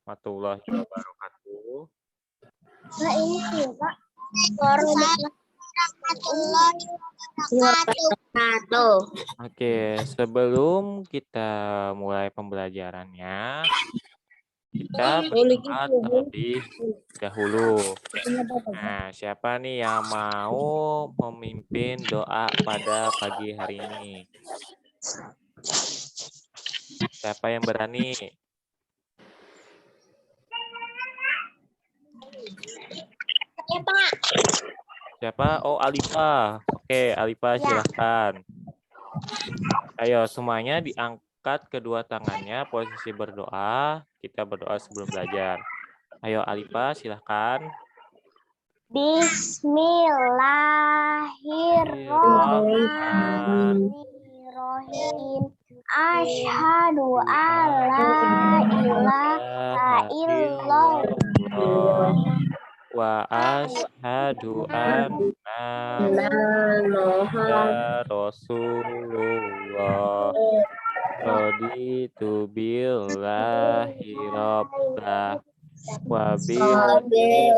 warahmatullahi wabarakatuh. Nah, ini sih, Pak. Warahmatullahi wabarakatuh. Oke, sebelum kita mulai pembelajarannya, kita berdoa terlebih dahulu. Nah, siapa nih yang mau memimpin doa pada pagi hari ini? Siapa yang berani? Ya, Pak. Siapa? Oh, Alifa. Oke, Alifa silahkan. Ayo, semuanya diangkat kedua tangannya, posisi berdoa. Kita berdoa sebelum belajar. Ayo, Alifa silahkan. Bismillahirrahmanirrahim. Asyhadu alla ilaha illallah wa asyhadu anna Muhammadar Rasulullah. Raditu billahi rabbah wa bil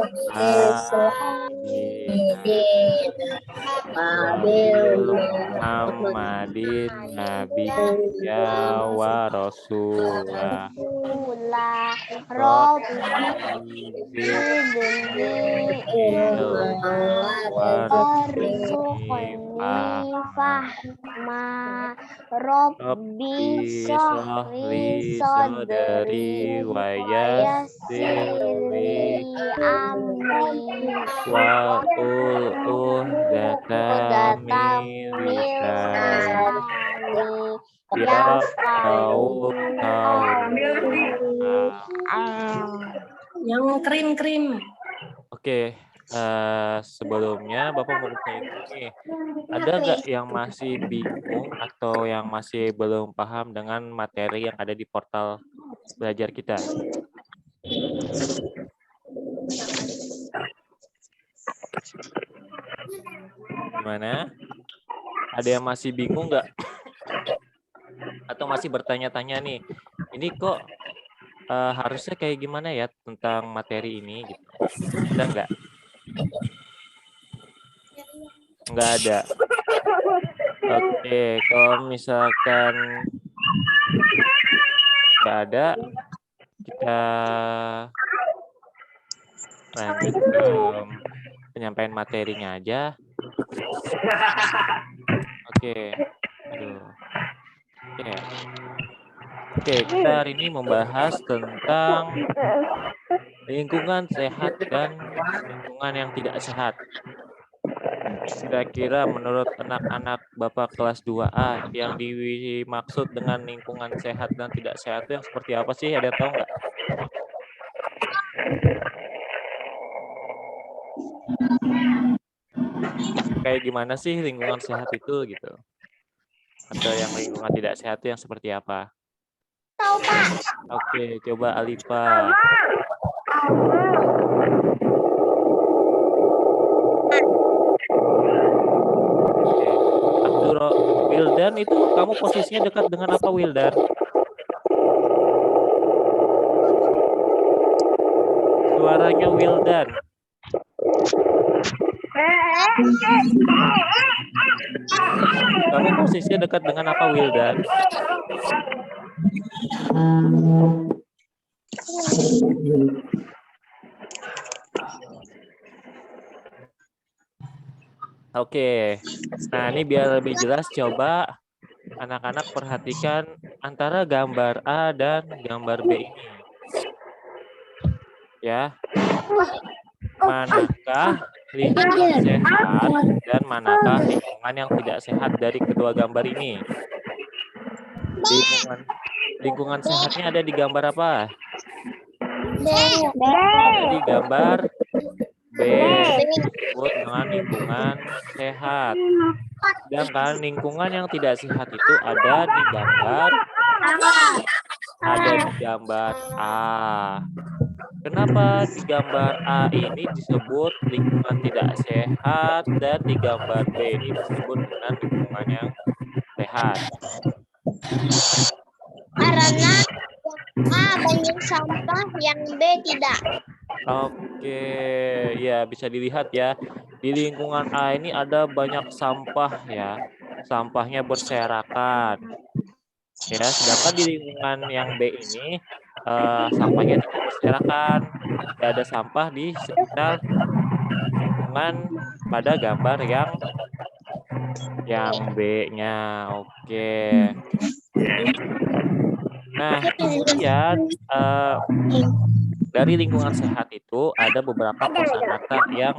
Muhammadin nabiyya wa rasulah. Rabbi zidni warzuqni fahma Rabbi shrahli sadri wa yassirli amri wa uhdatan min lisani yafqahu qawli. Yang krim. Oke, sebelumnya Bapak mau bertanya nih, ada nggak yang masih bingung atau yang masih belum paham dengan materi yang ada di portal belajar kita? Gimana? Ada yang masih bingung nggak? Atau masih bertanya-tanya nih, ini kok harusnya kayak gimana ya tentang materi ini gitu. Ada nggak? Nggak ada. Oke, kalau misalkan nggak ada, kita lanjut ke penyampaian materinya aja. Oke. Aduh. Oke, kita hari ini membahas tentang lingkungan sehat dan lingkungan yang tidak sehat. Kira-kira menurut anak-anak Bapak kelas 2A yang dimaksud dengan lingkungan sehat dan tidak sehat itu yang seperti apa sih? Ada yang tahu nggak? Kayak gimana sih lingkungan sehat itu gitu? Atau yang lingkungan tidak sehat itu yang seperti apa? Tahu, Pak. Oke, coba Alifa. Wildan itu kamu posisinya dekat dengan apa, Wildan? Suaranya Wildan. Kamu posisinya dekat dengan apa, Wildan? Oke, nah ini biar lebih jelas coba anak-anak perhatikan antara gambar A dan gambar B ini. Ya, manakah lingkungan sehat dan manakah lingkungan yang tidak sehat dari kedua gambar ini? Lingkungan sehatnya ada di gambar apa? Di gambar B, disebut dengan lingkungan sehat. Sedangkan lingkungan yang tidak sehat itu ada di gambar A. Kenapa di gambar A ini disebut lingkungan tidak sehat dan di gambar B ini disebut dengan lingkungan yang sehat? A. Banyak sampah. Yang B. Tidak. Oke, ya bisa dilihat ya. Di lingkungan A ini ada banyak sampah ya. Sampahnya berserakan. Ya, sedangkan di lingkungan yang B ini sampahnya tidak berserakan. Tidak ada sampah di sekitar lingkungan pada gambar yang B-nya. Oke. Nah, kemudian dari lingkungan sehat itu ada beberapa kosakata yang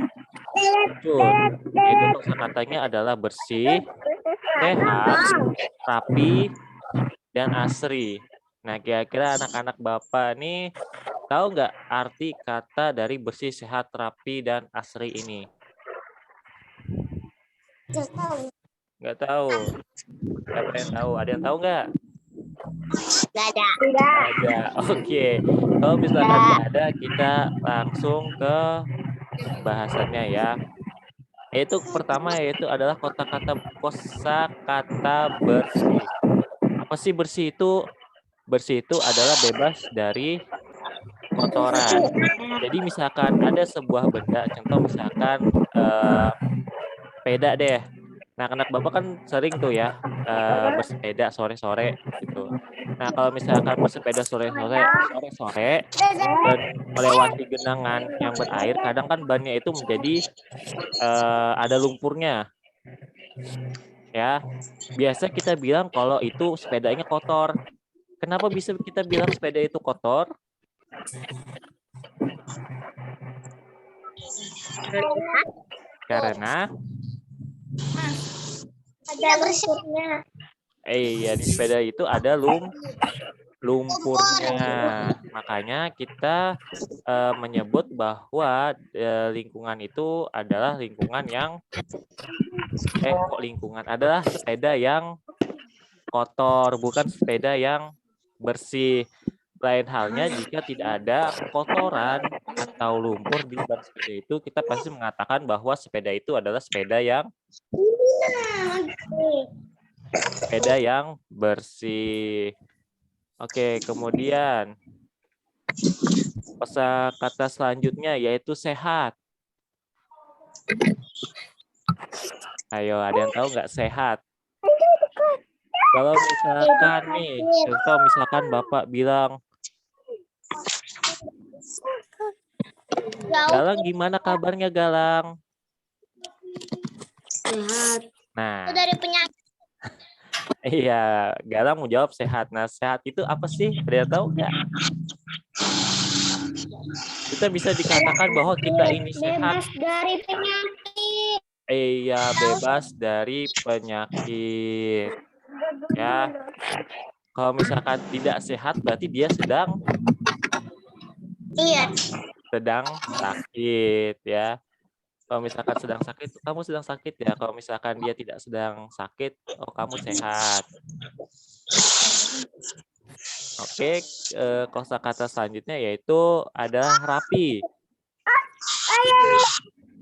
muncul. Yaitu kosakatanya adalah bersih, sehat, rapi, dan asri. Nah, kira-kira anak-anak Bapak nih tahu nggak arti kata dari bersih, sehat, rapi, dan asri ini? Nggak tahu. Siapa yang tahu? Ada yang tahu nggak? Tidak ada. Nggak ada. Oke. Kalau misalkan nggak ada, kita langsung ke bahasannya ya. Yaitu pertama yaitu adalah kosakata bersih. Apa sih bersih itu? Bersih itu adalah bebas dari kotoran. Jadi misalkan ada sebuah benda, contoh misalkan sepeda deh. Nah, anak Bapak kan sering tuh ya bersepeda sore-sore gitu. Nah, kalau misalkan bersepeda sore-sore dan melewati genangan yang berair, kadang kan bannya itu menjadi ada lumpurnya. Ya, biasa kita bilang kalau itu sepedanya kotor. Kenapa bisa kita bilang sepeda itu kotor? Karena Ada bersihnya. ya di sepeda itu ada lumpurnya. Makanya kita menyebut bahwa lingkungan itu adalah lingkungan yang adalah sepeda yang kotor, bukan sepeda yang bersih. Lain halnya jika tidak ada kotoran atau lumpur di ban sepeda itu, kita pasti mengatakan bahwa sepeda itu adalah sepeda yang bersih. Oke, kemudian kosakata selanjutnya yaitu sehat. Ayo, ada yang tahu nggak sehat? Kalau misalkan nih, contoh misalkan Bapak bilang, Galang gimana kabarnya Galang? Sehat. Nah, Dari penyakit. iya, Galang mau jawab sehat. Nah, sehat itu apa sih? Ada yang tahu nggak? Kita bisa dikatakan bahwa kita ini sehat. Bebas dari penyakit. Iya, bebas dari penyakit. Ya, kalau misalkan tidak sehat, berarti dia sedang sakit ya. Kalau misalkan sedang sakit, kamu sedang sakit ya. Kalau misalkan dia tidak sedang sakit, oh kamu sehat. Oke, kosakata selanjutnya yaitu adalah rapi.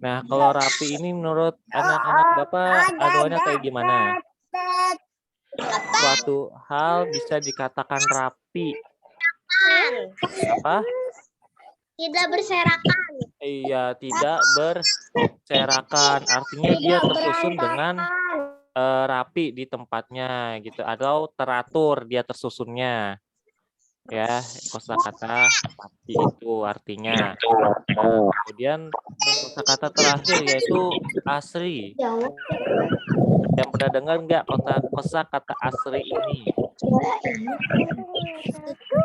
Nah, kalau rapi ini menurut anak-anak Bapak anuannya kayak gimana? Suatu hal bisa dikatakan rapi. Apa? Tidak berserakan. Iya, tidak berserakan. Artinya dia tersusun dengan rapi di tempatnya gitu, atau teratur dia tersusunnya. Ya, kosakata rapi itu artinya. Kemudian kosakata terakhir yaitu asri. Yang pernah dengar nggak kosakata asri ini?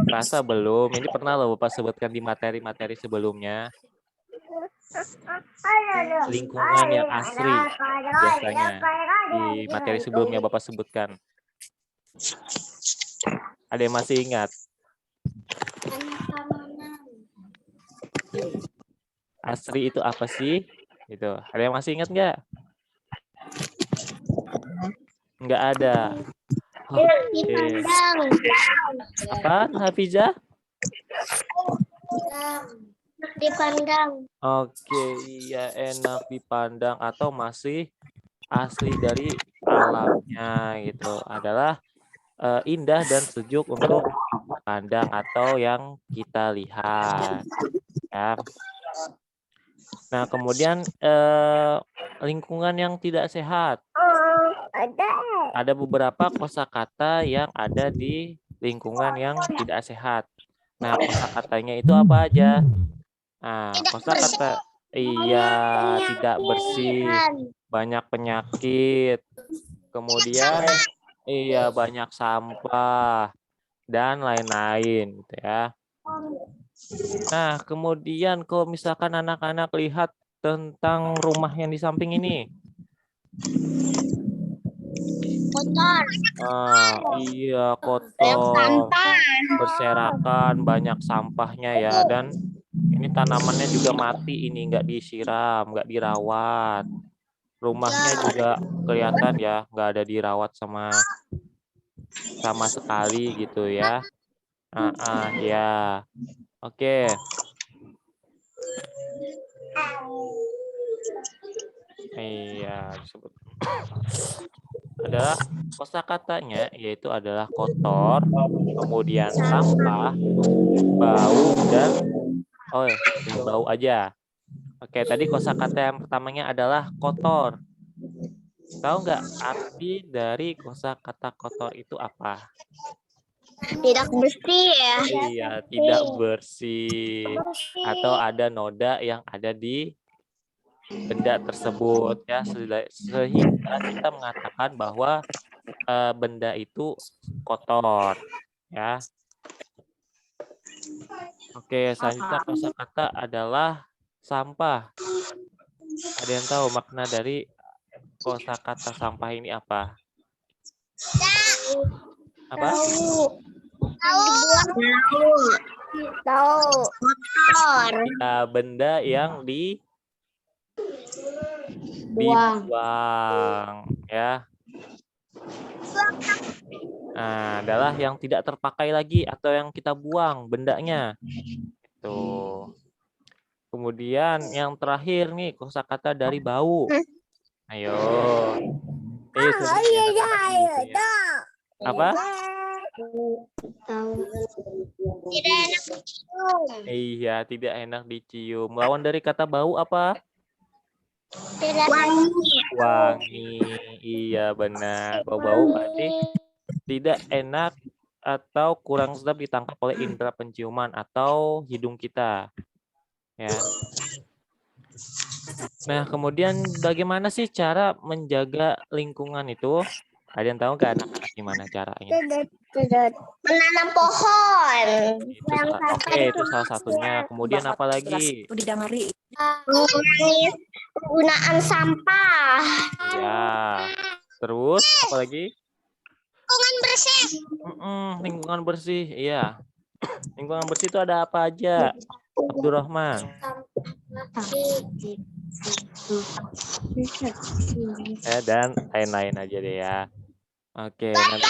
Rasa belum. Ini pernah loh Bapak sebutkan di materi-materi sebelumnya. Lingkungan yang asri biasanya di materi sebelumnya Bapak sebutkan. Ada yang masih ingat? Asri itu apa sih? Itu. Ada yang masih ingat nggak? Nggak ada. Dipandang. Apa, Hafizah? Dipandang. Oke, iya enak dipandang atau masih asli dari alamnya gitu. Adalah indah dan sejuk untuk kandang atau yang kita lihat. Ya. Nah, kemudian lingkungan yang tidak sehat. Ada beberapa kosakata yang ada di lingkungan yang tidak sehat. Nah, kosakatanya itu apa aja? Nah, kosakata iya, tidak bersih, banyak penyakit, kemudian iya banyak sampah dan lain-lain gitu ya. Nah, kemudian kalau misalkan anak-anak lihat tentang rumah yang di samping ini. Kotor. Iya, kotor, berserakan, banyak sampahnya ya. Dan ini tanamannya juga mati, ini nggak disiram, nggak dirawat. Rumahnya juga kelihatan ya, nggak ada dirawat sama sekali gitu ya. Ya. Oke. Iya, disebut. Adalah kosakatanya yaitu adalah kotor, kemudian sampah, bau dan bau aja. Oke, tadi kosakata yang pertamanya adalah kotor. Tahu nggak arti dari kosakata kotor itu apa? Tidak bersih ya. Iya, tidak bersih. Atau ada noda yang ada di benda tersebut ya, sehingga kita mengatakan bahwa benda itu kotor ya. Oke, selanjutnya kosakata adalah sampah. Ada yang tahu makna dari kosakata sampah ini apa? Apa? Tahu. Kotor. Ya, benda yang dibuang ya. Nah, adalah yang tidak terpakai lagi atau yang kita buang bendanya. Itu. Kemudian yang terakhir nih kosakata dari bau. Ayo. Apa? Tidak enak dicium. Iya, tidak enak dicium. Lawan dari kata bau apa? Tidak wangi. Wangi. Iya, benar. Bau-bau berarti tidak enak atau kurang sedap ditangkap oleh indera penciuman atau hidung kita. Ya. Nah, kemudian bagaimana sih cara menjaga lingkungan itu? Ada yang tahu nggak anak-anak gimana caranya? Menanam pohon. Itu salah satunya. Kemudian apa lagi? Mengurangi penggunaan sampah. Ya. Terus apa lagi? Lingkungan bersih. Lingkungan bersih, iya. Lingkungan bersih itu ada apa aja? Abdurrahman. Dan lain-lain aja deh ya. Oke, nanti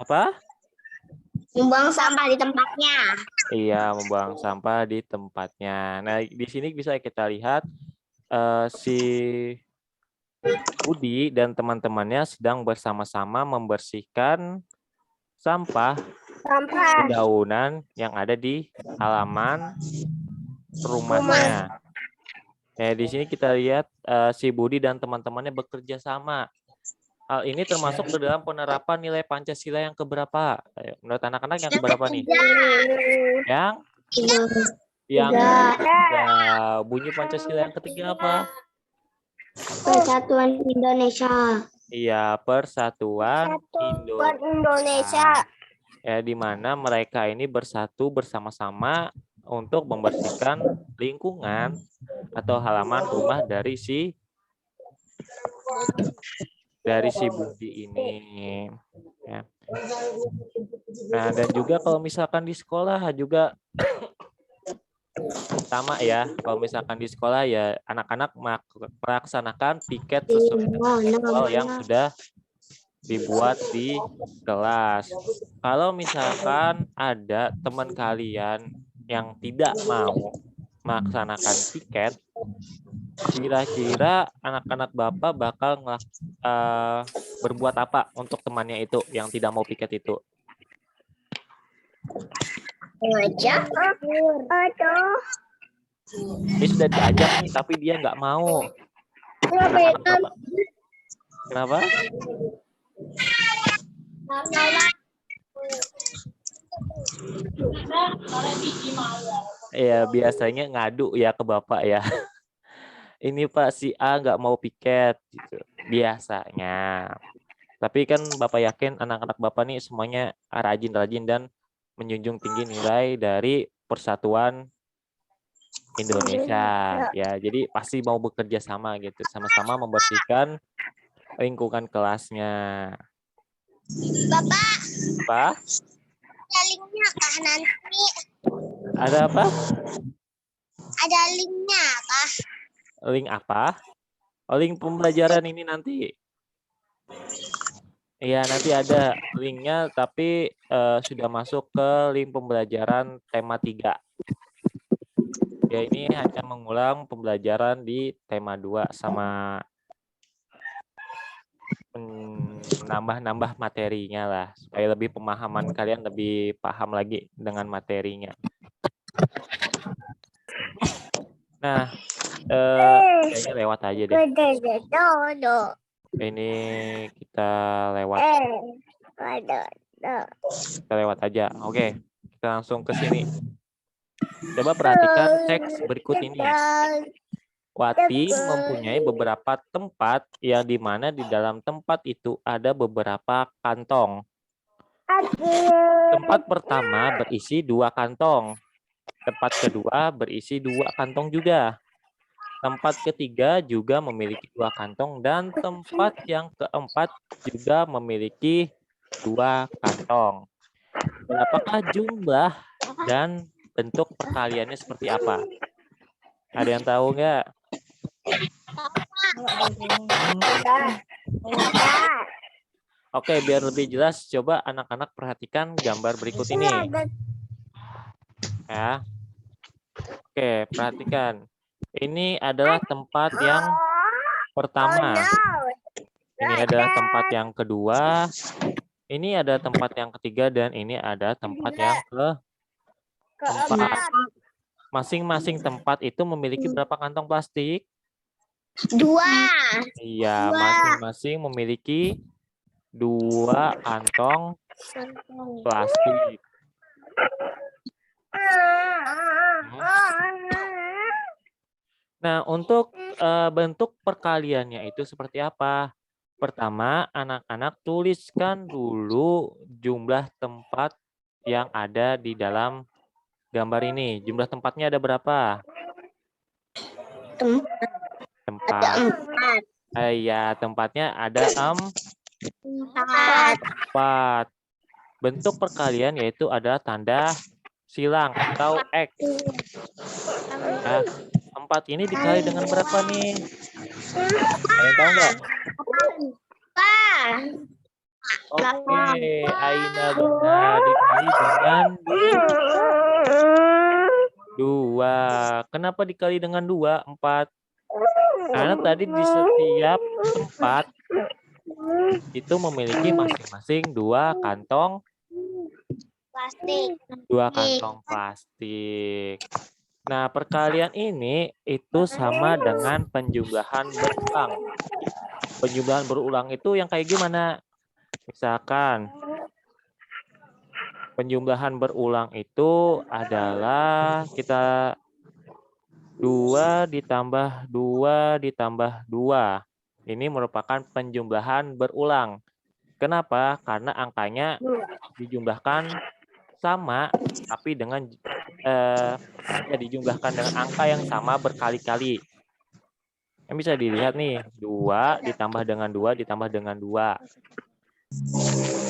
apa? Membuang sampah di tempatnya. Iya, membuang sampah di tempatnya. Nah, di sini bisa kita lihat si Budi dan teman-temannya sedang bersama-sama membersihkan sampah dedaunan yang ada di halaman rumahnya. Di sini kita lihat si Budi dan teman-temannya bekerja sama. Hal ini termasuk ke dalam penerapan nilai Pancasila yang keberapa? Menurut anak-anak yang keberapa nih? Yang ketiga. Bunyi Pancasila yang ketiga apa? Persatuan Indonesia. Iya, Persatuan Indonesia. Di mana mereka ini bersatu bersama-sama untuk membersihkan lingkungan atau halaman rumah dari si Budi ini. Ya. Nah, dan juga kalau misalkan di sekolah juga sama ya. Kalau misalkan di sekolah ya anak-anak melaksanakan piket sesuai dengan jadwal yang sudah dibuat di kelas. Kalau misalkan ada teman kalian yang tidak mau melaksanakan piket, kira-kira anak-anak Bapak bakal berbuat apa untuk temannya itu yang tidak mau piket itu? Ngajak. Aduh. Ini sudah diajak nih, tapi dia nggak mau. Kenapa ya? Anak Bapak. Kenapa? Ya biasanya ngadu ya ke Bapak ya. Ini Pak si A nggak mau piket gitu. Biasanya. Tapi kan Bapak yakin anak-anak Bapak nih semuanya rajin-rajin dan menjunjung tinggi nilai dari Persatuan Indonesia ya. Jadi pasti mau bekerja sama gitu, sama-sama membersihkan lingkungan kelasnya. Bapak, Apa? ada linknya kah nanti? Ada apa? Ada linknya kah? Link apa? Oh, link pembelajaran ini nanti. Iya, nanti ada linknya, tapi sudah masuk ke link pembelajaran tema 3. Ya, ini hanya mengulang pembelajaran di tema 2 sama menambah-nambah materinya lah, supaya lebih pemahaman kalian lebih paham lagi dengan materinya. Nah, kayaknya lewat aja deh. Ini kita lewat. Kita lewat aja. Oke, kita langsung ke sini. Coba perhatikan teks berikut ini. Wati mempunyai beberapa tempat yang dimana di dalam tempat itu ada beberapa kantong. Tempat pertama berisi 2 kantong. Tempat kedua berisi 2 kantong juga. Tempat ketiga juga memiliki 2 kantong dan tempat yang keempat juga memiliki 2 kantong. Berapakah jumlah dan bentuk perkaliannya seperti apa? Ada yang tahu nggak? Oke, biar lebih jelas, coba anak-anak perhatikan gambar berikut ini. Ya. Oke, perhatikan. Ini adalah tempat yang pertama. Ini adalah tempat yang kedua. Ini ada tempat yang ketiga dan ini ada tempat yang keempat. Masing-masing tempat itu memiliki berapa kantong plastik? 2. Iya, masing-masing memiliki 2 kantong plastik. Nah, untuk bentuk perkaliannya itu seperti apa? Pertama, anak-anak tuliskan dulu jumlah tempat yang ada di dalam gambar ini. Jumlah tempatnya ada berapa? Tempat. Iya, tempatnya ada 4. Bentuk perkalian yaitu ada tanda silang atau X. Nah, 4 ini dikali dengan berapa nih? Kalian tahu nggak? Oke, Aina benar, dikali dengan 2. Kenapa dikali dengan 2? 4. Karena tadi di setiap tempat itu memiliki masing-masing 2 kantong Plastik. 2 kantong plastik. Nah, perkalian ini itu sama dengan penjumlahan berulang. Penjumlahan berulang itu yang kayak gimana? Misalkan penjumlahan berulang itu adalah kita 2 ditambah 2 ditambah 2. Ini merupakan penjumlahan berulang. Kenapa? Karena angkanya dijumlahkan sama, tapi dengan dijumlahkan dengan angka yang sama berkali-kali. Yang bisa dilihat nih, 2 ditambah dengan 2 ditambah dengan 2.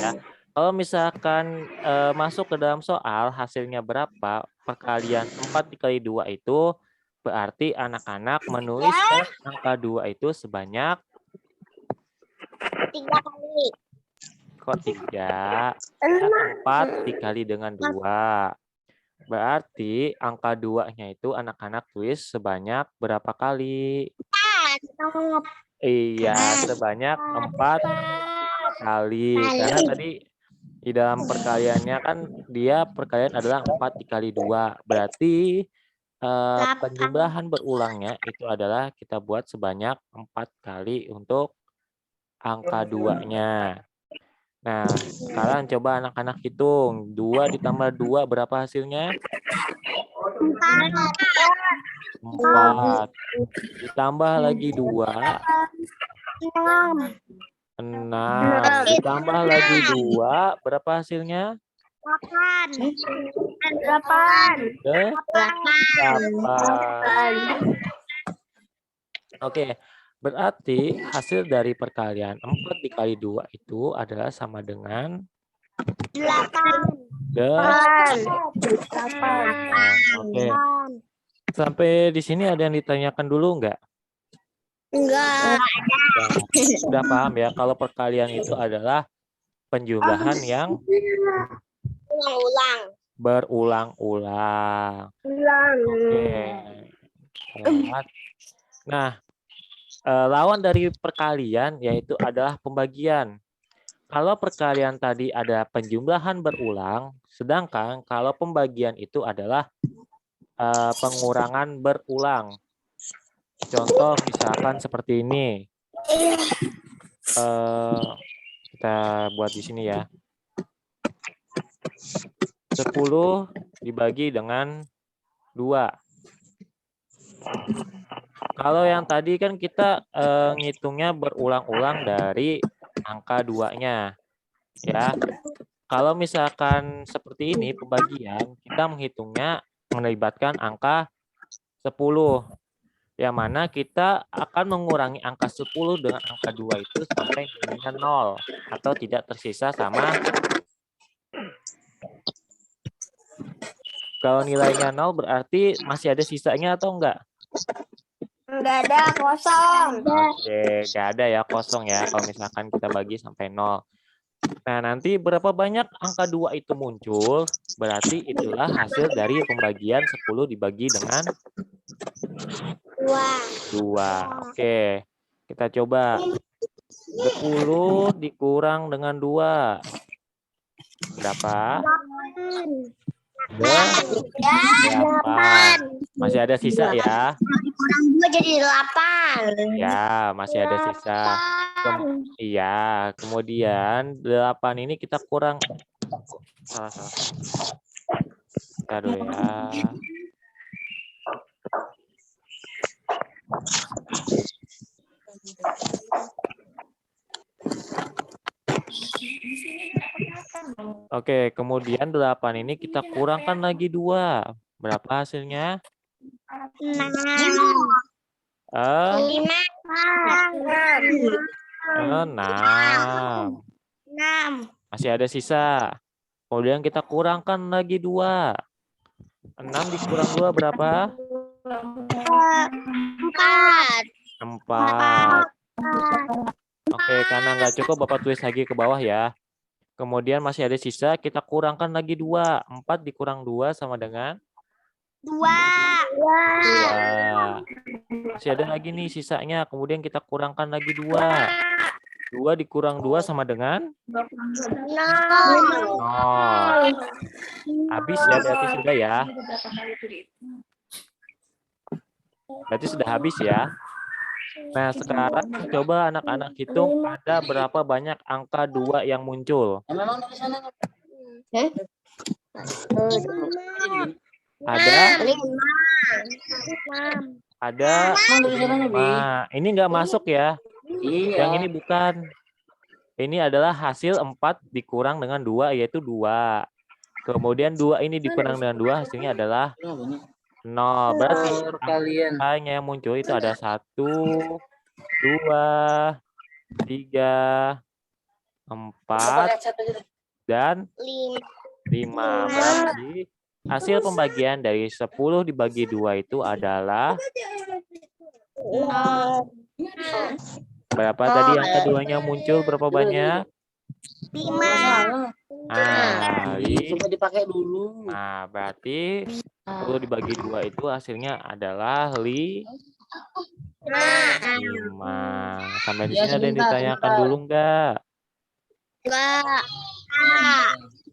Ya. Kalau misalkan masuk ke dalam soal hasilnya berapa, perkalian 4 dikali 2 itu berarti anak-anak menuliskan angka 2 itu sebanyak 3 kali. kok 3? 4 dikali dengan 2. Berarti angka 2-nya itu anak-anak tulis sebanyak berapa kali? Iya, sebanyak 4 kali. Karena tadi di dalam perkaliannya kan dia perkalian adalah 4 dikali 2. Berarti penjumlahan berulangnya itu adalah kita buat sebanyak 4 kali untuk angka 2-nya. Nah, sekarang coba anak-anak hitung. 2 ditambah 2 berapa hasilnya? 4. Ditambah lagi 2, 6. Ditambah lagi 2, berapa hasilnya? 8. Oke, berarti hasil dari perkalian 4 dikali 2 itu adalah sama dengan 8. Oke, sampai di sini ada yang ditanyakan dulu enggak? Enggak. Sudah paham ya, kalau perkalian itu adalah penjumlahan yang Ulang-ulang. berulang-ulang. Oke. Lewat. Nah, lawan dari perkalian yaitu adalah pembagian. Kalau perkalian tadi ada penjumlahan berulang, sedangkan kalau pembagian itu adalah pengurangan berulang. Contoh misalkan seperti ini. Kita buat di sini ya. 10 dibagi dengan 2. Kalau yang tadi kan kita ngitungnya berulang-ulang dari angka 2-nya. Ya. Kalau misalkan seperti ini pembagian, kita menghitungnya melibatkan angka 10. Yang mana kita akan mengurangi angka 10 dengan angka 2 itu sampai nilainya 0 atau tidak tersisa sama. Kalau nilainya 0 berarti masih ada sisanya atau enggak? Enggak ada, kosong. Oke, enggak ada ya, kosong ya kalau misalkan kita bagi sampai 0. Nah, nanti berapa banyak angka 2 itu muncul, berarti itulah hasil dari pembagian 10 dibagi dengan 2. Oke, kita coba. 10 dikurang dengan 2. Berapa? 8. Masih ada sisa ya? Kurang 2 jadi 8. Ya, masih ada sisa. Iya, kemudian 8 ini kita kurang. Salah. Kita dulu ya. Oke, kemudian 8 ini kita kurangkan lagi 2. Berapa hasilnya? 6. 6. Masih ada sisa. Kemudian kita kurangkan lagi 2. 6 dikurang 2 berapa? 4. Oke, karena nggak cukup Bapak tulis lagi ke bawah ya. Kemudian masih ada sisa, kita kurangkan lagi 2. 4 dikurang 2 sama dengan 2. 2. Masih ada lagi nih sisanya, kemudian kita kurangkan lagi 2. 2 dikurang 2 sama dengan 0. Habis ya, berarti sudah ya. Berarti sudah habis ya. Nah, sekarang coba anak-anak hitung ada berapa banyak angka 2 yang muncul. Ada 5. Ini nggak masuk ya. Yang ini bukan. Ini adalah hasil 4 dikurang dengan 2 yaitu 2. Kemudian 2 ini dikurang dengan 2 hasilnya adalah 0. Berarti angkanya yang muncul itu ada 1, 2, 3, 4, dan 5. Berarti hasil pembagian dari 10 dibagi 2 itu adalah berapa tadi angka 2-nya muncul? Berapa banyak? 5. Coba dipakai dulu. Nah, berarti 10 dibagi 2 itu hasilnya adalah 5. 5. Sampai di Ya, sini ada yang sebentar, ditanyakan sebentar. dulu enggak? Enggak.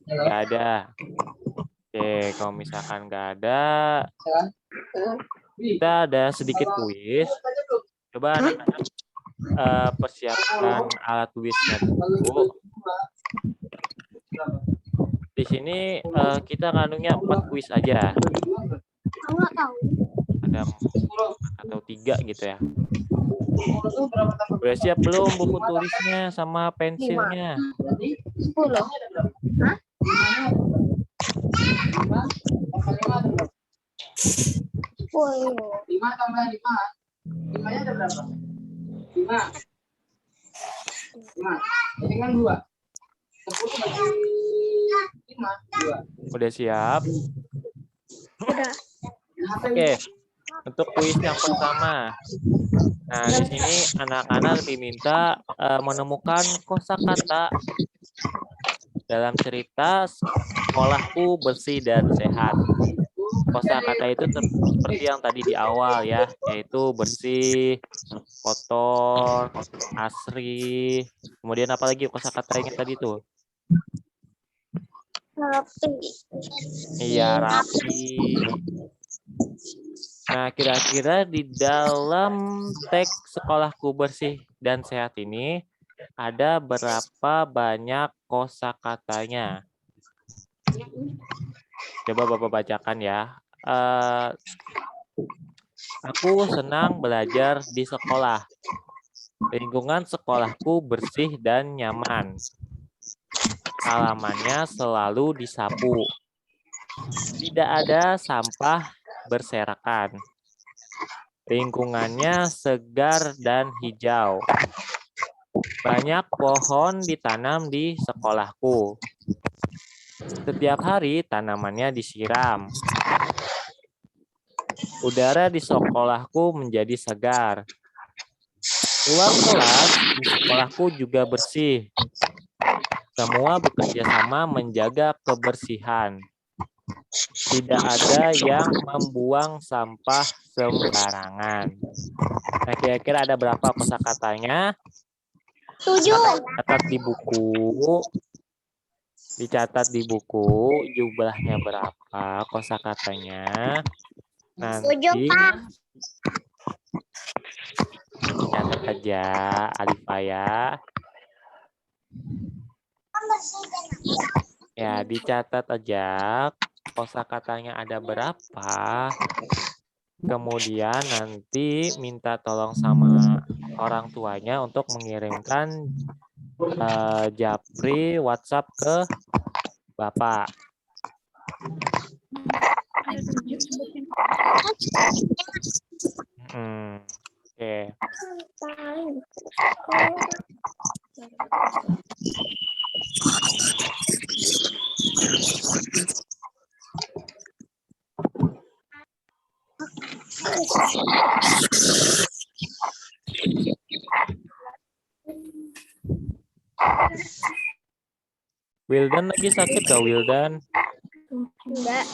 Enggak ada. Oke, kalau misalkan enggak ada, kita ada sedikit kuis. Coba anak-anak persiapkan alat tulisnya dulu. Di sini kita ngandungnya 4 kuis aja. Enggak tahu. Ada 4 atau 3 gitu ya. Udah siap belum buku tulisnya sama pensilnya? 10. Hah? 10. 5 tambah 5. 5-nya ada berapa? 5. 5. Ini kan 2. 10 bagi 5. 2. Udah siap? Udah. Oke. Untuk kuis yang pertama. Nah, di sini anak-anak diminta menemukan kosakata dalam cerita sekolahku bersih dan sehat. Kosakata itu seperti yang tadi di awal ya, yaitu bersih, kotor, asri. Kemudian apa lagi kosakatanya tadi tuh? Rapi. Iya, rapi. Nah, kira-kira di dalam teks sekolahku bersih dan sehat ini ada berapa banyak kosakatanya? Coba Bapak bacakan ya. Aku senang belajar di sekolah. Lingkungan sekolahku bersih dan nyaman. Halamannya selalu disapu. Tidak ada sampah berserakan. Lingkungannya segar dan hijau. Banyak pohon ditanam di sekolahku. Setiap hari tanamannya disiram. Udara di sekolahku menjadi segar. Ruang kelas di sekolahku juga bersih. Semua bekerja sama menjaga kebersihan. Tidak ada yang membuang sampah sembarangan. Nah, kira-kira ada berapa kosakatanya? 7. Catat di buku. Dicatat di buku jumlahnya berapa kosakatanya. Nanti 7, Pak. catat aja Alifa ya. Ya, dicatat aja kosakatanya ada berapa. Kemudian nanti minta tolong sama orang tuanya untuk mengirimkan japri WhatsApp ke Bapak. Oke. Wildan lagi sakit gak Wildan? Enggak.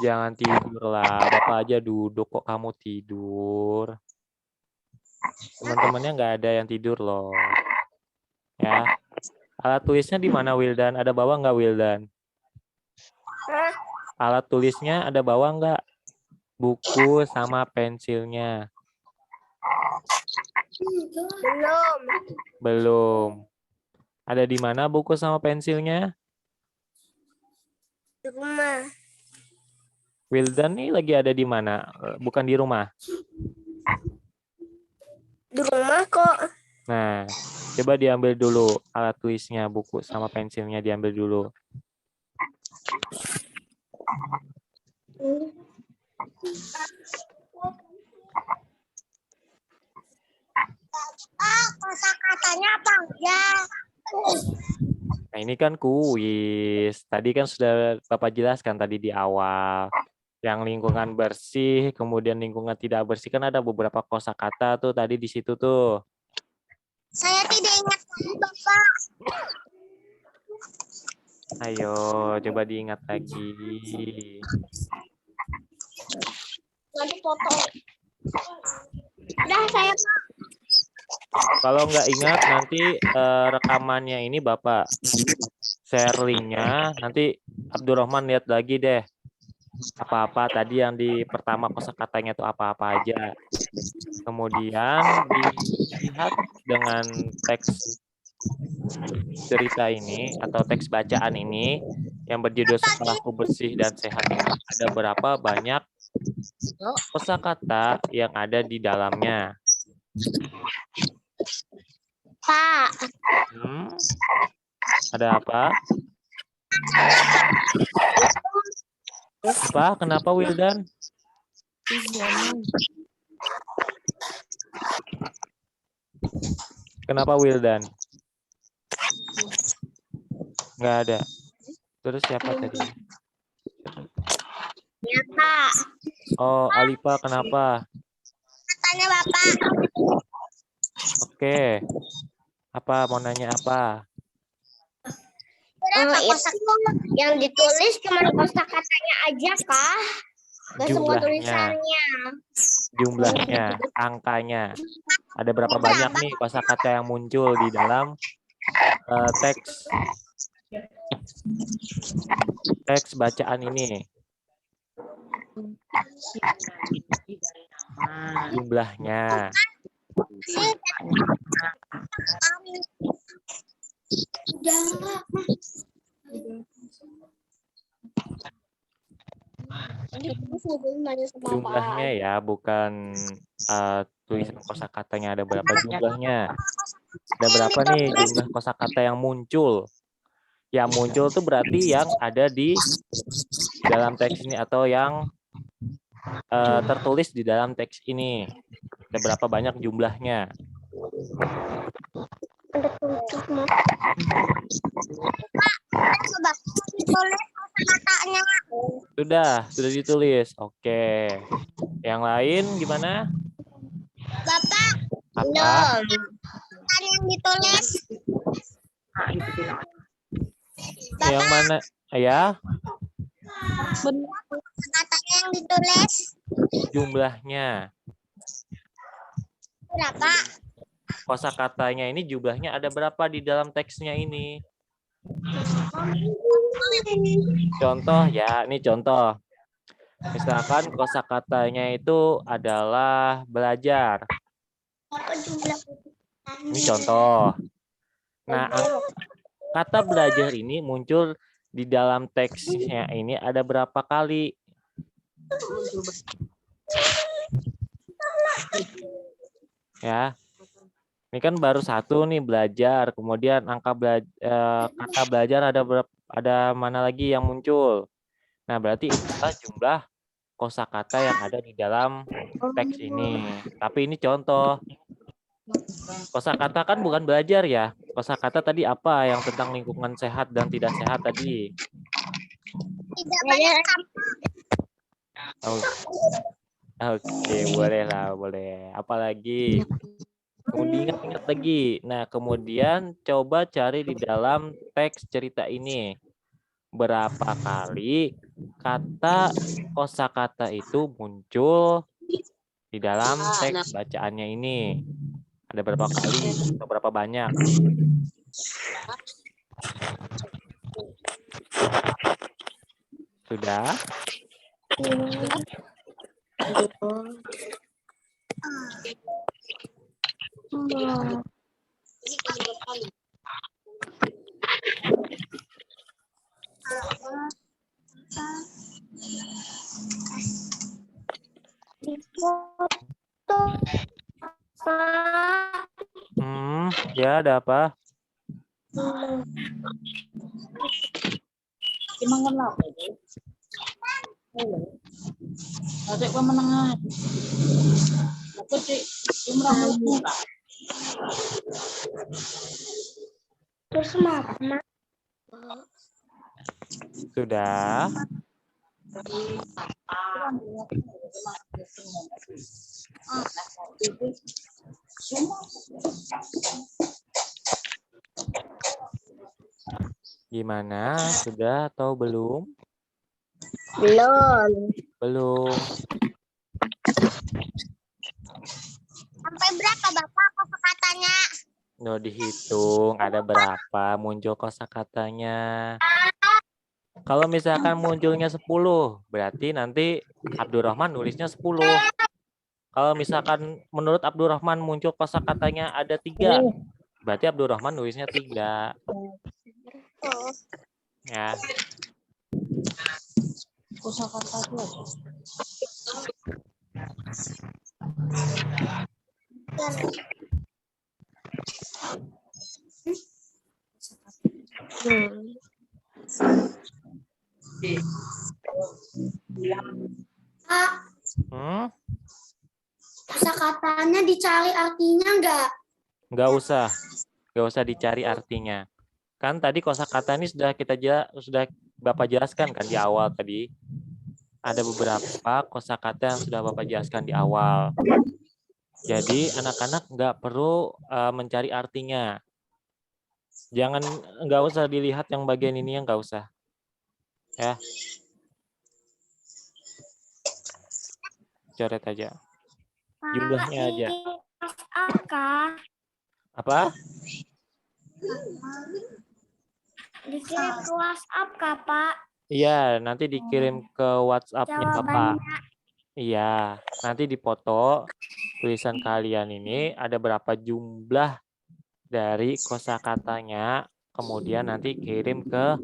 Jangan tidur lah, Bapak aja duduk kok kamu tidur. Teman-temannya nggak ada yang tidur loh. Ya, alat tulisnya di mana Wildan? Ada bawa nggak Wildan? Alat tulisnya ada bawa nggak? Buku sama pensilnya? Belum. Belum. Ada di mana buku sama pensilnya? Di rumah. Wildan nih lagi ada di mana? Bukan di rumah. Di rumah kok. Nah, coba diambil dulu alat tulisnya, buku sama pensilnya diambil dulu. Kosakatanya apa enggak? Nah, ini kan kuis. Tadi kan sudah Bapak jelaskan tadi di awal. Yang lingkungan bersih, kemudian lingkungan tidak bersih, kan ada beberapa kosakata tuh tadi di situ tuh. Saya tidak ingat lagi, Bapak. Ayo, coba diingat lagi. Nanti potong. Udah saya Pak. Kalau nggak ingat nanti rekamannya ini Bapak share linknya. Nanti Abdurrahman lihat lagi deh. Apa-apa tadi yang di pertama kosakatanya itu apa-apa aja. Kemudian dilihat dengan teks cerita ini atau teks bacaan ini yang berjudul Sekolahku Bersih dan Sehat ini ada berapa banyak kosakata yang ada di dalamnya. Pak. Ada apa? Apa? Kenapa Wildan? Kenapa Wildan? Nggak ada. Terus siapa tadi? Ya Pak. Oh, Alifa kenapa? Katanya Bapak. Oke. Apa? Mau nanya apa? Berapa kosakata yang ditulis cuma kosakatanya aja kah? Nggak semua tulisannya. Jumlahnya, angkanya. Ada berapa banyak nih kosakata yang muncul di dalam teks bacaan ini? Jumlahnya. Jumlahnya ya, bukan tulisan kosakatanya ada berapa jumlahnya. Ada berapa nih jumlah kosakata yang muncul? Yang muncul tuh berarti yang ada di dalam teks ini atau yang tertulis di dalam teks ini. Ada berapa banyak jumlahnya? Sudah ditulis. Oke. Yang lain gimana? Bapak. Apa? Yang ditulis. Yang mana? Ya. Katanya yang ditulis. Jumlahnya. Berapa? Kosakatanya ini jumlahnya ada berapa di dalam teksnya ini? Contoh ya, ini contoh. Misalkan kosakatanya itu adalah belajar. Ini contoh. Nah, kata belajar ini muncul di dalam teksnya ini ada berapa kali? Ya. Ini kan baru satu nih belajar, kemudian kata belajar ada mana lagi yang muncul. Nah, berarti itulah jumlah kosakata yang ada di dalam teks ini. Tapi ini contoh. Kosakata kan bukan belajar ya. Kosakata tadi apa yang tentang lingkungan sehat dan tidak sehat tadi? Tidak banyak Oke, boleh lah, boleh. Apalagi? Kemudian ingat lagi. Nah, kemudian coba cari di dalam teks cerita ini. Berapa kali kata kosakata itu muncul di dalam teks bacaannya ini? Ada berapa kali atau berapa banyak? Sudah? Ya ada apa? Sudah. Gimana? Sudah atau belum? Belum. Belum. sampai berapa Bapak kosakatanya? Udah dihitung ada berapa muncul kosakatanya. Kalau misalkan munculnya 10, berarti nanti Abdurrahman nulisnya 10. Kalau misalkan menurut Abdurrahman muncul kosakatanya ada 3, berarti Abdurrahman nulisnya 3. Ya. Kosakata itu ada. Hmm? Kosakatanya dicari artinya enggak? Nggak usah dicari artinya. Kan tadi kosakata ini sudah Bapak jelaskan kan di awal tadi. Ada beberapa kosakata yang sudah Bapak jelaskan di awal. Jadi anak-anak nggak perlu mencari artinya. Nggak usah dilihat yang bagian ini, yang nggak usah. Ya. Coret aja. Jumlahnya aja. Apa? Dikirim ke WhatsApp kah Pak? Iya, nanti dikirim ke WhatsApp-nya Bapak. Iya, nanti dipoto tulisan kalian ini ada berapa jumlah dari kosakatanya, kemudian nanti kirim ke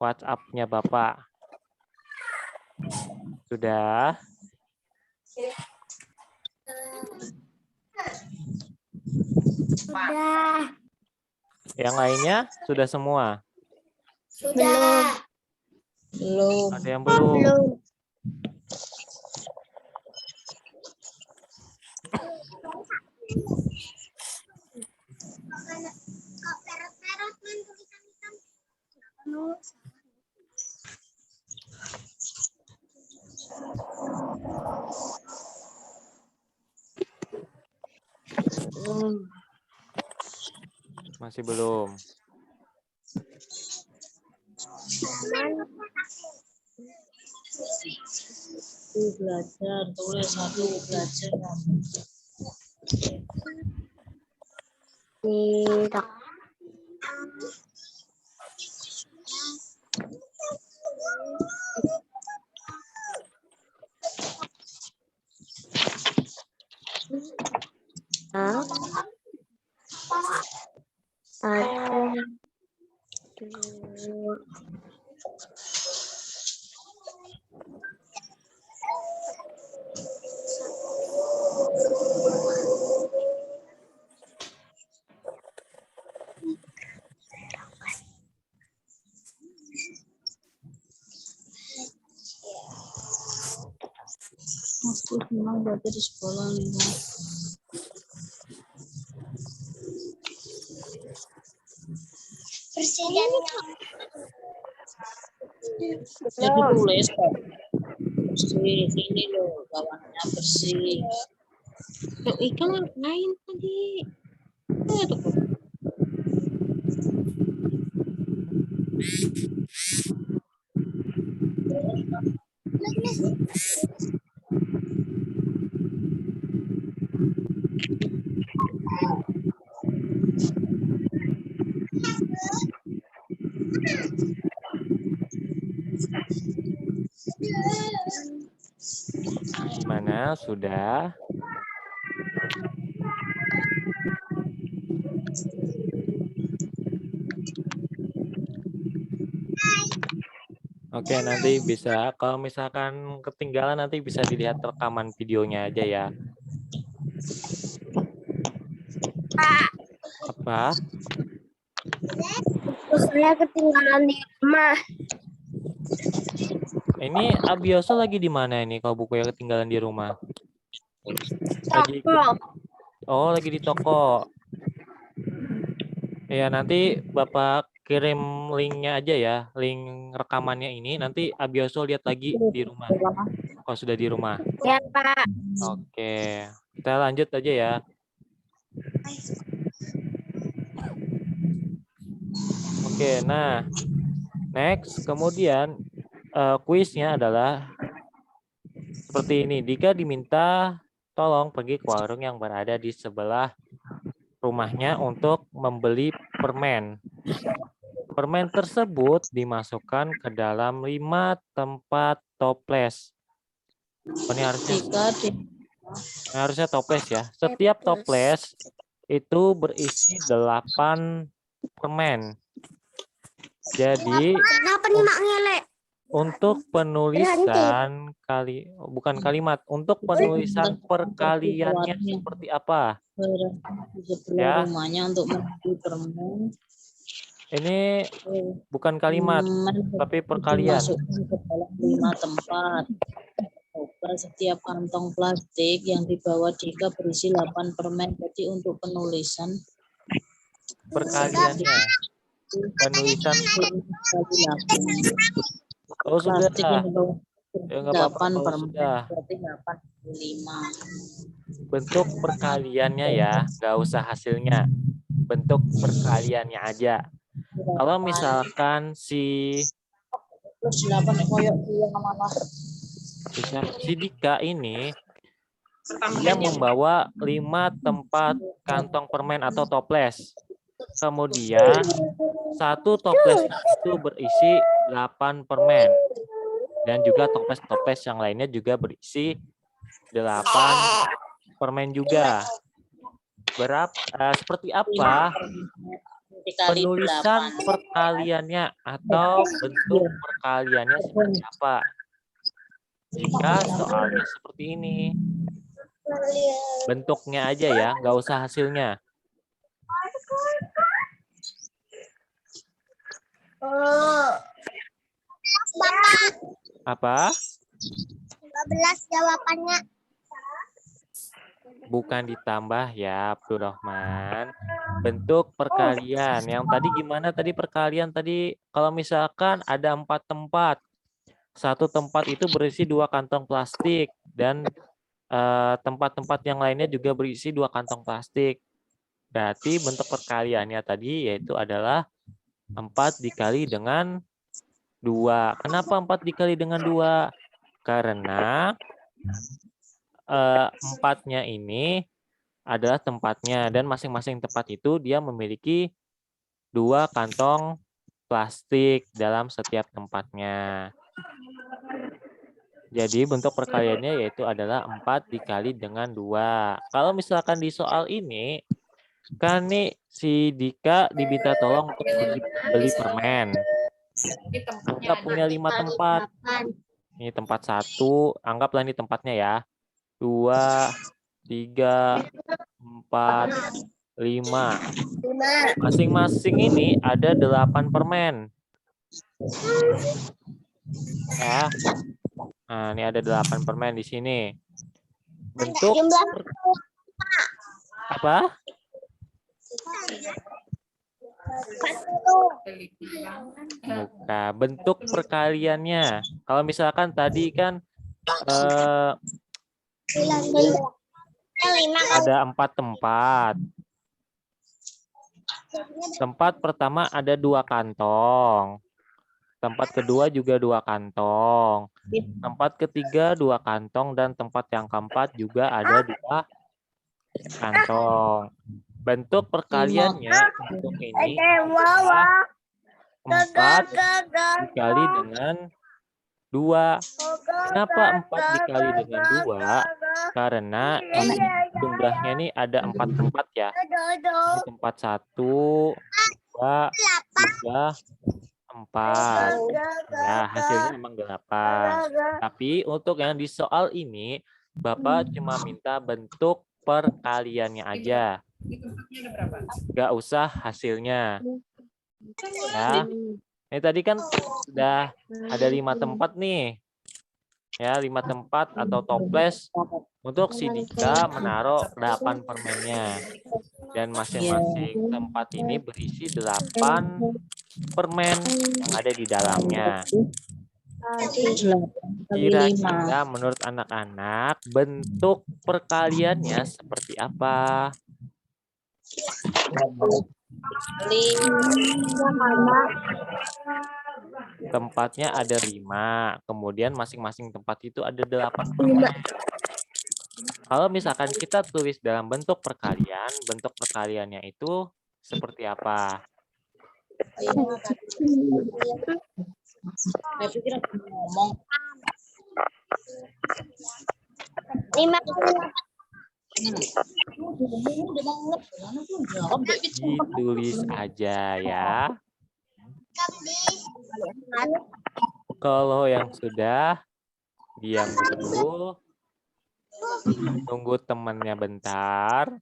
WhatsApp-nya Bapak. Sudah? Sudah. Yang lainnya sudah semua? Sudah. Belum. Ada yang belum? Belum. Masih belum. Belajar, tulis satu belajar. Tidak. Satu, dua. Aku senang belajar di sekolah nih. Jadi tulis kok. Bersih, ini loh bawahnya bersih. Yuk ikan ngapain tadi? Itu kok. Gimana? Sudah? Oke, nanti bisa, kalau misalkan ketinggalan nanti bisa dilihat rekaman videonya aja ya. Apa? Saya ketinggalan di rumah. Ini Abioso lagi di mana ini kalau bukunya ketinggalan di rumah? Lagi lagi di toko. Ya, nanti Bapak kirim linknya aja ya, link rekamannya ini. Nanti Abioso lihat lagi di rumah. Kalau sudah di rumah. Ya Pak. Oke, kita lanjut aja ya. Oke, nah, next, kemudian kuisnya adalah seperti ini. Jika diminta tolong pergi ke warung yang berada di sebelah rumahnya untuk membeli permen. Permen tersebut dimasukkan ke dalam 5 tempat toples. Ini harusnya toples ya. Setiap toples itu berisi 8 permen. Jadi Kenapa nih Mak Ngele? untuk penulisan untuk penulisan perkaliannya seperti apa? Di sebelah Ya. rumahnya untuk membeli permen. Ini bukan kalimat, tapi perkalian. Dimasukkan ke dalam 5 tempat. Setiap kantong plastik yang dibawa Dika berisi 8 permen. Jadi untuk penulisan Perkaliannya. Penulisan. Oh sudah. plastik yang dibawa Ya, nggak apa-apa 8 kalau permen. sudah. Berarti 85. Bentuk perkaliannya ya, nggak usah hasilnya. Bentuk perkaliannya aja. Kalau misalkan si Plus 8 koyok yang mana? si Dika ini dia membawa 5 tempat kantong permen atau toples. Kemudian satu toples itu berisi 8 permen. Dan juga toples-toples yang lainnya juga berisi 8 permen juga. Seperti apa Dikali penulisan 8. perkaliannya atau bentuk perkaliannya seperti apa? Jika soalnya seperti ini. Bentuknya aja ya, nggak usah hasilnya. Bapak, Apa? 12 jawabannya. Bukan ditambah ya, Abdurrahman. Bentuk perkalian. Yang tadi gimana tadi perkalian tadi? Kalau misalkan ada 4 tempat. Satu tempat itu berisi 2 kantong plastik. Dan tempat-tempat yang lainnya juga berisi 2 kantong plastik. Berarti bentuk perkaliannya tadi yaitu adalah 4 dikali dengan 2. Kenapa 4 dikali dengan 2? Karena 4-nya ini adalah tempatnya dan masing-masing tempat itu dia memiliki 2 kantong plastik dalam setiap tempatnya. Jadi bentuk perkaliannya yaitu adalah 4 dikali dengan 2. Kalau misalkan di soal ini kan nih si Dika diminta tolong untuk beli permen. Anggap punya 5 tempat. Ini tempat 1, anggaplah ini tempatnya ya. 2, 3, 4, 5. Masing-masing ini ada 8 permen. Ya. Nah, ini ada 8 permen di sini. Bentuk apa? Bukan. Bentuk perkaliannya. Kalau misalkan tadi kan ada 4 tempat. Tempat pertama ada 2 kantong. Tempat kedua juga 2 kantong. Tempat ketiga 2 kantong. Dan tempat yang keempat juga ada 2 kantong. Bentuk perkaliannya untuk ini adalah 4 dikali dengan 2. Kenapa 4 dikali dengan 2? Karena jumlahnya ini ada 4 tempat ya. Ini tempat 1, 2, 3, 4. Ya, hasilnya memang 8. Tapi untuk yang di soal ini, Bapak cuma minta bentuk perkaliannya aja. Nggak usah hasilnya. Ya. Ini tadi kan sudah ada 5 tempat nih. Ya, 5 tempat atau toples untuk si Dika menaruh 8 permennya. Dan masing-masing tempat ini berisi 8 permen yang ada di dalamnya. Kira-kira menurut anak-anak bentuk perkaliannya seperti apa? Tempatnya ada 5, kemudian masing-masing tempat itu ada 8 permen. Kalau misalkan kita tulis dalam bentuk perkaliannya itu seperti apa? Saya pikir aku ngomong. 5 kali 8. Ditulis aja ya. Kalau yang sudah, diam dulu. Tunggu temannya bentar. 5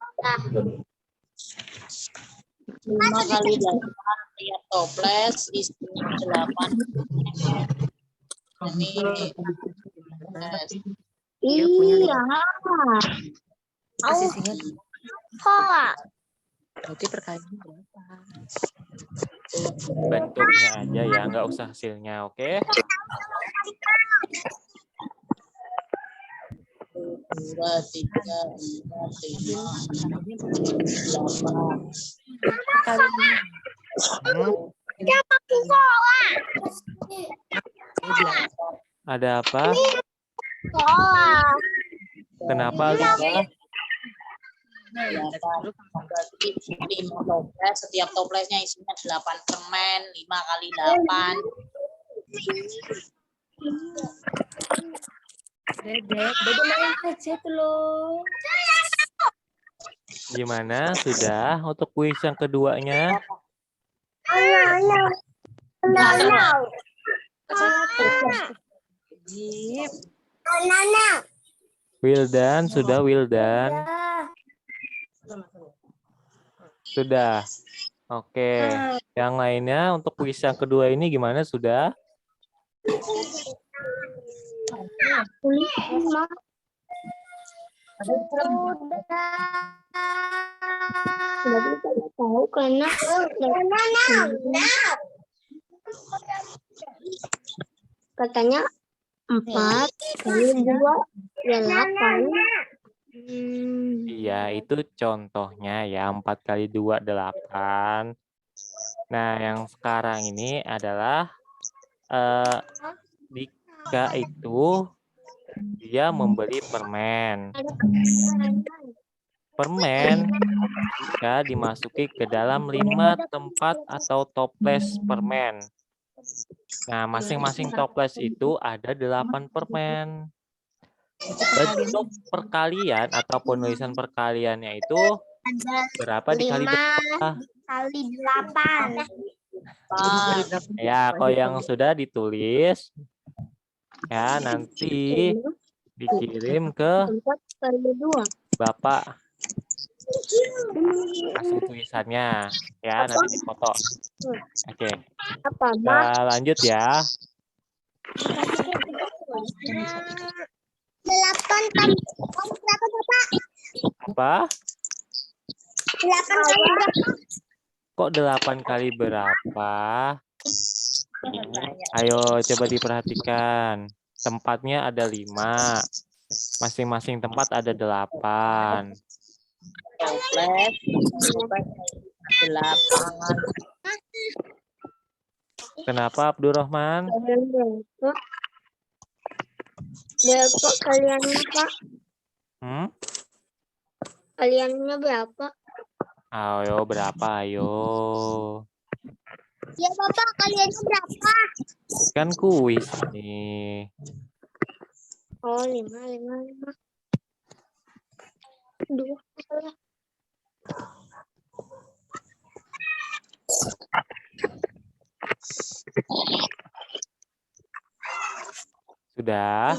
kali 8 tiap toples isinya 8. Ini Iya. Posisinya Kok berarti perkaliannya berapa? Bentuknya aja ya, nggak usah hasilnya, oke? 2, 3, 4, 5, 8. Perkaliannya. Ada apa? sekolah. Kenapa, Lisa? Berarti 5 toples, setiap toplesnya isinya 8 permen, 5 kali 8. Dedek main aja tuh loh. Gimana? Sudah untuk kuis yang keduanya? Jip. Wildan, sudah Wildan? Sudah. Oke. Yang lainnya untuk kuis yang kedua ini gimana? Sudah? Tahu karena katanya 4 kali 2 ya 8. Iya, itu contohnya ya. 4 kali 2, 8. Nah, yang sekarang ini adalah Dika itu dia membeli permen. Permen jika dimasuki ke dalam 5 tempat atau toples permen. Nah, masing-masing toples itu ada 8 permen. Bentuk perkalian atau penulisan perkaliannya itu berapa dikali berapa? Kali 8. Ya, kalau yang sudah ditulis, ya nanti dikirim ke 4 kali 2. Bapak hasil tulisannya. Ya, nanti dipoto. Oke, Apa, kita lanjut ya. 8 kali berapa, Bapak? Apa? 8 kali berapa? Kok 8 kali berapa? Ayo coba diperhatikan. Tempatnya ada 5. Masing-masing tempat ada 8. Toples 8. Kenapa Abdurrahman? Berapa kaliannya, Pak? Kaliannya berapa? Ayo berapa? Ayo. Ya, Bapak, kaliannya berapa? Kan kuis nih. Oh, 5. 2. Sudah?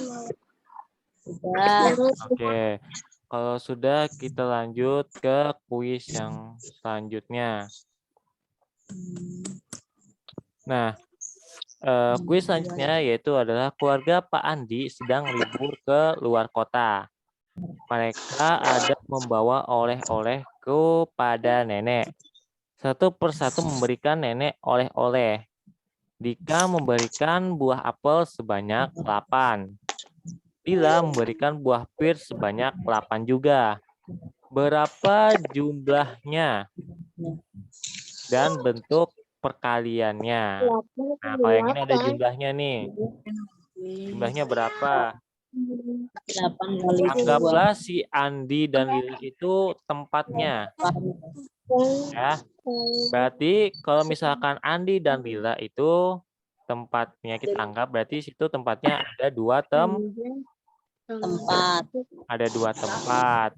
Sudah. Oke. Kalau sudah, kita lanjut ke kuis yang selanjutnya. Nah, kuis selanjutnya yaitu adalah keluarga Pak Andi sedang libur ke luar kota. Mereka ada membawa oleh-oleh kepada nenek. Satu persatu memberikan nenek oleh-oleh. Dika memberikan buah apel sebanyak 8. Dila memberikan buah pir sebanyak 8 juga. Berapa jumlahnya? Dan bentuk perkaliannya. Nah, kalau yang ini ada jumlahnya nih. Jumlahnya berapa? 8 kali 2. Anggaplah si Andi dan Lila itu tempatnya. Ya. Berarti kalau misalkan Andi dan Lila itu tempatnya, kita anggap berarti situ tempatnya ada dua Tempat. ada dua tempat.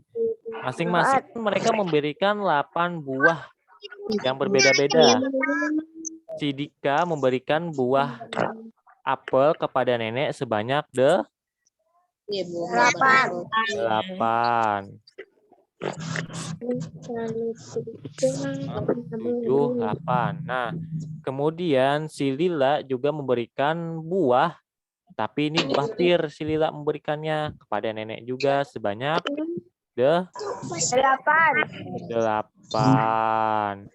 Masing-masing mereka memberikan 8 buah yang berbeda-beda. Si Dika memberikan buah apel kepada nenek sebanyak 8. 8. 7, 8. Nah, kemudian si Lila juga memberikan buah, tapi ini buah pir. Si Lila memberikannya kepada nenek juga sebanyak 8.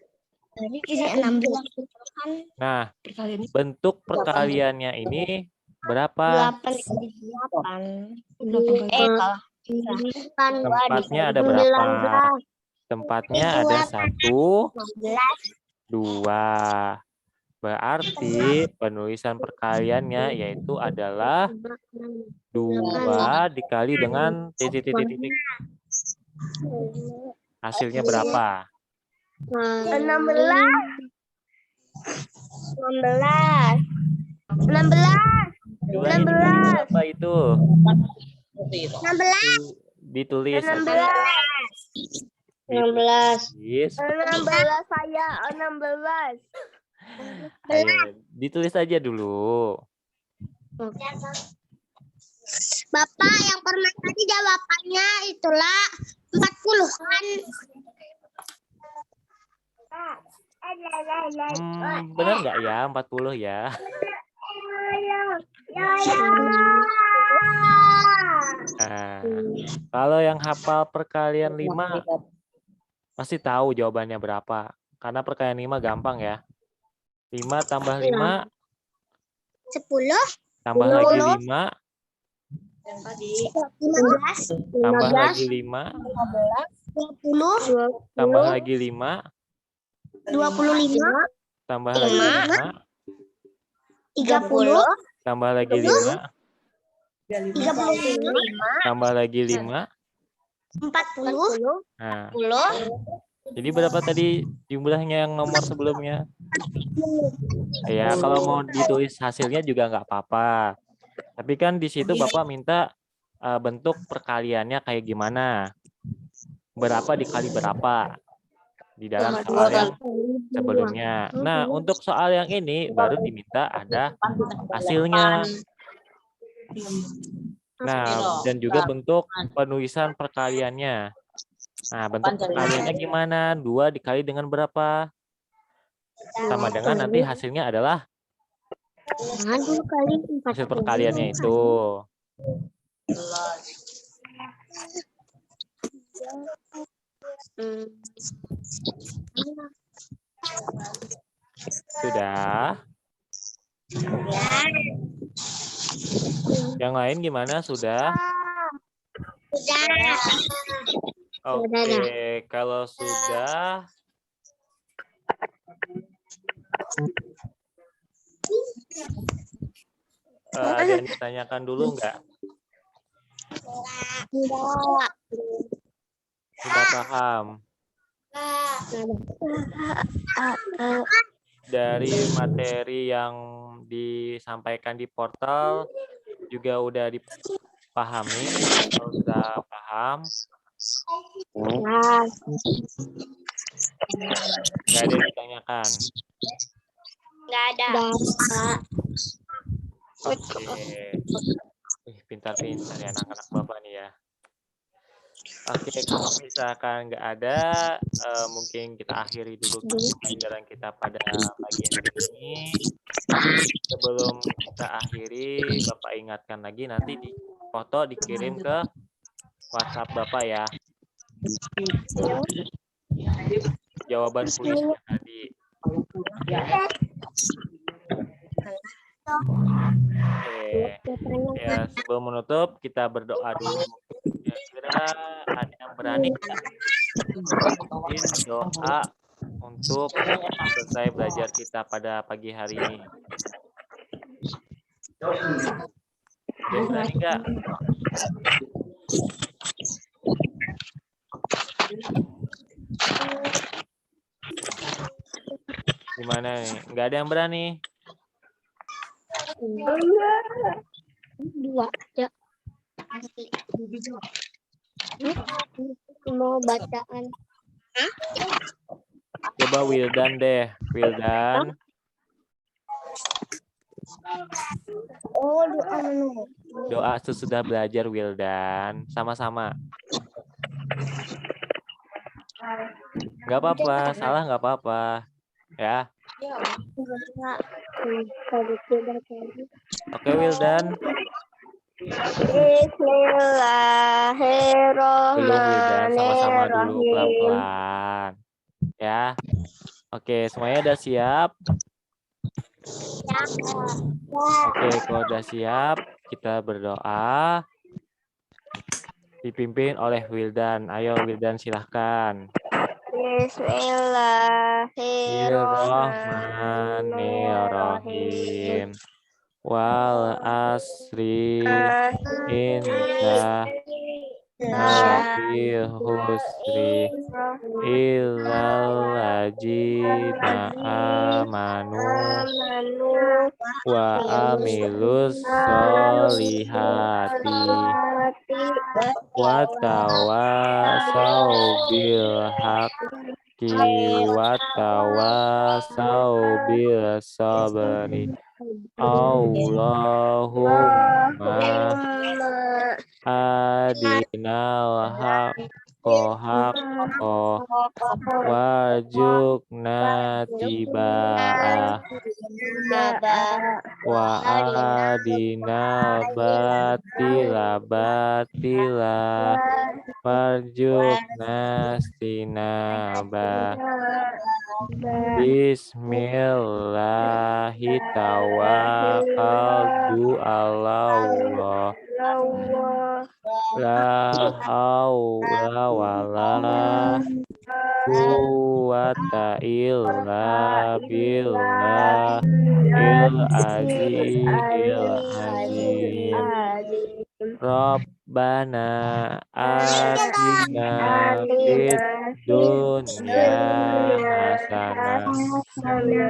Ini 16. Nah, Perkalian ini bentuk perkaliannya ini berapa? 8. 8 kali Tempatnya ada berapa? Tempatnya ada 1, 2. Berarti penulisan perkaliannya yaitu adalah 2 dikali dengan titik. Hasilnya berapa? 2 berapa itu? Ditulis. 16 saya 16. Ayo, ditulis aja dulu. Bapak yang pernah tadi jawabannya itulah 40-an. Benar nggak ya 40 ya? Nah, kalau yang hafal perkalian 5 pasti tahu jawabannya berapa. Karena perkalian 5 gampang ya. 5 tambah 5 10 tambah lagi 5 15 tambah lagi 5 20 tambah lagi 5 25 tambah lagi 5 30 tambah lagi 5 35 tambah lagi 5. 40 Nah, 10 jadi berapa tadi jumlahnya yang nomor sebelumnya? Ya, kalau mau ditulis hasilnya juga nggak apa-apa. Tapi kan di situ Bapak minta bentuk perkaliannya kayak gimana? Berapa dikali berapa? Di dalam soal yang sebelumnya. Nah, untuk soal yang ini baru diminta ada hasilnya. Nah, dan juga bentuk penulisan perkaliannya. Nah, bentuk perkaliannya gimana? 2 dikali dengan berapa? Sama dengan nanti hasilnya adalah hasil perkaliannya itu. Sudah? Yang lain gimana? Sudah? Oke, kalau sudah ada yang ditanyakan dulu nggak? Sudah paham? Dari materi yang disampaikan di portal juga udah dipahami? Kalau sudah paham, nggak ada yang ditanyakan. Nggak ada. Oke. Pintar-pintar ya anak-anak Bapak nih ya. Oke, kalau misalkan nggak ada, mungkin kita akhiri dulu pelajaran kita pada pagi hari ini. Sebelum kita akhiri, Bapak ingatkan lagi nanti di foto dikirim ke WhatsApp Bapak ya. Jawaban kuisnya tadi. Oke. Ya, sebelum menutup kita berdoa dulu. Kira-kira ada yang berani doa untuk selesai belajar kita pada pagi hari ini. Ada yang berani nggak? Gimana nih? Nggak ada yang berani. Dua. Ya. Mau bacaan. Coba Wildan deh. Wildan. Oh, doa menu. Doa sesudah belajar Wildan. Sama-sama. Nggak apa-apa. Salah nggak apa-apa. Ya. Oke Wildan. Belum Wildan. Sama-sama dulu pelan-pelan. Ya. Oke, semuanya udah siap? Oke, kalau udah siap, kita berdoa. Dipimpin oleh Wildan. Ayo Wildan silahkan. Bismillahirrahmanirrahim. Wal asri inna nabil husri illal ladzina amanu wa amilus solihati wa tawasau bil haqqi wa tawasau bil sabri. Allahumma adinal haqqo warjukna tiba'ah wa adinal batila warjukna stinabah. Bismillahirrahmanirrahim. Allah. La haula wala quwata illa billahil azizil azim. Rabbana atina fid dunya hasanah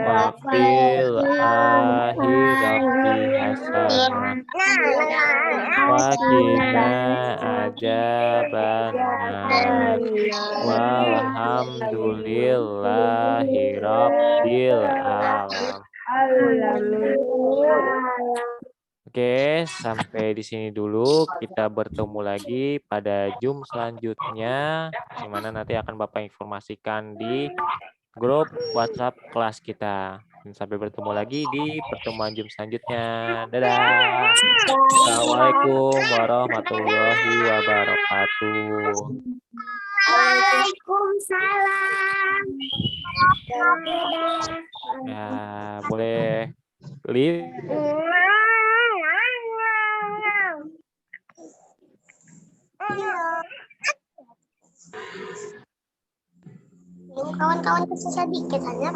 wa fil akhirati hasanah wa qina adzabannar. Walhamdulillahi rabbil alamin. Oke, sampai di sini dulu. Kita bertemu lagi pada Zoom selanjutnya, di mana nanti akan Bapak informasikan di grup WhatsApp kelas kita. Dan sampai bertemu lagi di pertemuan Zoom selanjutnya. Dadah. Assalamualaikum warahmatullahi wabarakatuh. Waalaikumsalam. Ya, boleh leave. Kawan-kawan kesesat dikit hanya